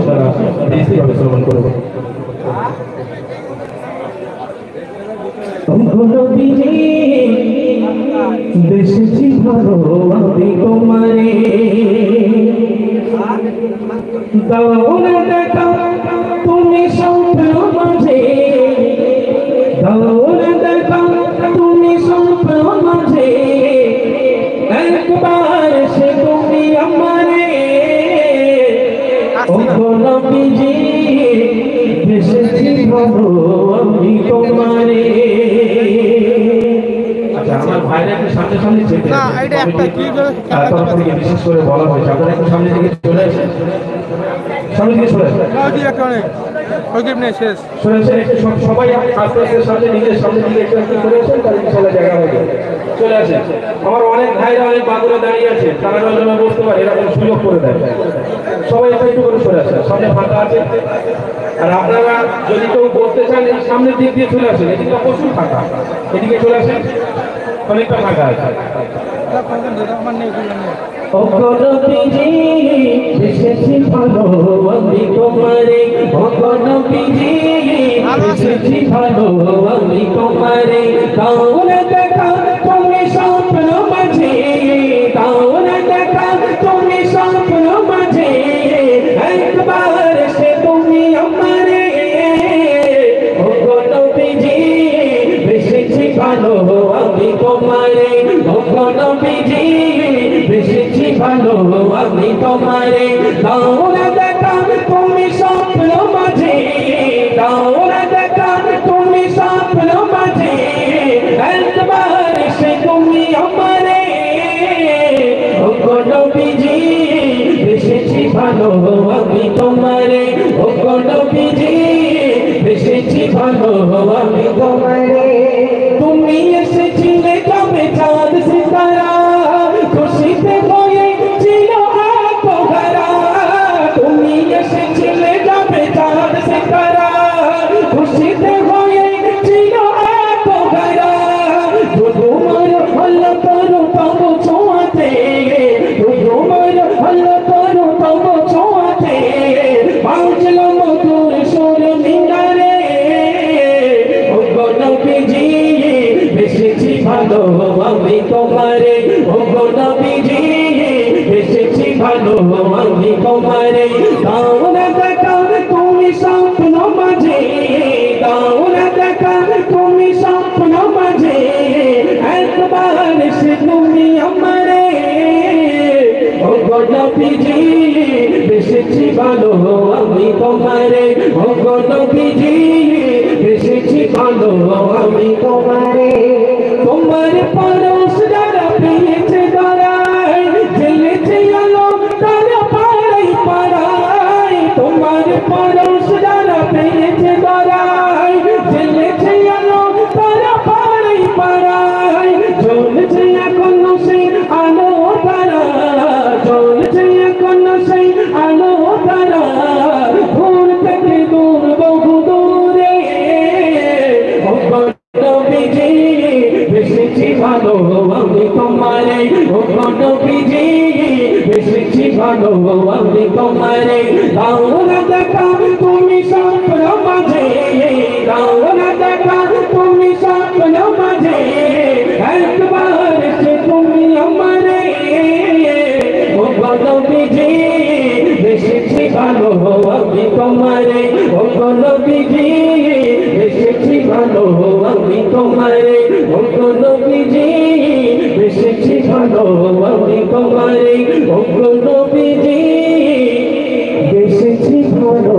আপনারা দৃষ্টিভাবে শ্রবণ করবেন। দেশেছি ভালো আমি তোমারে দাও না দেখা তুমি স্বপ্ন মাঝে, দাও না দেখা তুমি স্বপ্ন মাঝে, একবার সে তুমি আমারে নবীজি দেশেছি ভালো আমি তোমারে। আমার ভাইরা একটু সামনে সামনে যেতে না, এটা একটা কি তরফ থেকে বিশেষ করে বলা হয়েছে, আপনারা একটু সামনে দিকে চলে আসেন, সামনে দিকে চলে আসেন, সবাই আস্তে আস্তে সামনে নিজের সামনে দিকে একটু একটু চলে আসেন, তাহলে ইনশাআল্লাহ জায়গা হয়ে যাবে। চলে আসেন, আমার অনেক ভাইরা অনেক বাদুরা দাঁড়িয়ে আছে, তারা জন্য বসতে পারে, এরকম সুযোগ করে দেয়। সবাই একটু একটু করে চলে আসেন, সামনে ফাঁকা আছে। আর আপনারা যদি কেউ বসতে চান সামনের দিক দিয়ে চলে আসেন, এদিকে প্রচুর ফাঁকা, এদিকে চলে আসেন, অনেকটা ফাঁকা আছে। এসেছি ভালো আমি তোমারে, এসেছি ভালো আমি তোমারে, তাহলে দেখা তুমি স্বপ্ন মাঝে, তাহলে দেখা তুমি স্বপ্ন মাঝে, একবার সে তুমি আমারে নবীজি এসেছি ভালো আমি তোমারে, নবীজি এসেছি ভালো আমি তোমারে, দাও না দেখা তুমি স্বপ্ন মাঝে, দাও না দেখা তুমি স্বপ্ন মাঝে, একবার সে তুমি আমারে নবীজি এসেছি ভালো আমি তোমারে, নবীজি এসেছি ভালো আমি তোমারে। তুমি এসেছিলে কবে চাঁদ সিতারা, খুশিতে হয়ে ছিল আত্মহারা, তুমি এসেছিলে কবে চাঁদ সিতারা, খুশিতে হয়ে ছিল আত্মহারা, তোমার হলো করো তব ছোঁয়াতে, তোমার হলো করো তব ছোঁয়াতে, বাজল মধুর সুর মিনারে, নবীজি এসেছি ভালো আমি তোমারে, নবীজি এসেছি ভালো আমি তোমারে, দাও না দেখা তুমি স্বপ্ন মাঝে, দাও না দেখা তুমি স্বপ্ন মাঝে, একবার সে তুমি আমারে নবীজি এসেছি ভালো আমি তোমারে, নবীজি এসেছি ভালো আমি তোমারে। তোমার পরশ যারা পেয়েছে দাঁড়ায়, জ্বেলেছে আলো তারা পাড়াই পাড়ায়, তোমার পরশ যারা পেয়েছে দাঁড়ায়, জ্বেলেছে আলো তারা পাড়াই পাড়ায়, জ্বলছে এখনো সেই আলো তারা, জ্বলছে এখনো সেই আলো তারা, দূর থেকে দূর বহু দূরে নবীজি এসেছি ভালো আমি তোমারে, নবীজি এসেছি ভালো আমি তোমারে, দাও না দেখা তুমি স্বপ্ন মাঝে, দাও না দেখা তুমি স্বপ্ন মাঝে, একবার সে তুমি আমারে নবীজি এসেছি ভালো আমি তোমারে, নবীজি এসেছি ভালো আমি তোমারে, নবীজি এসেছি ভালো আমি তোমারে, নবীজি এসেছি ভালো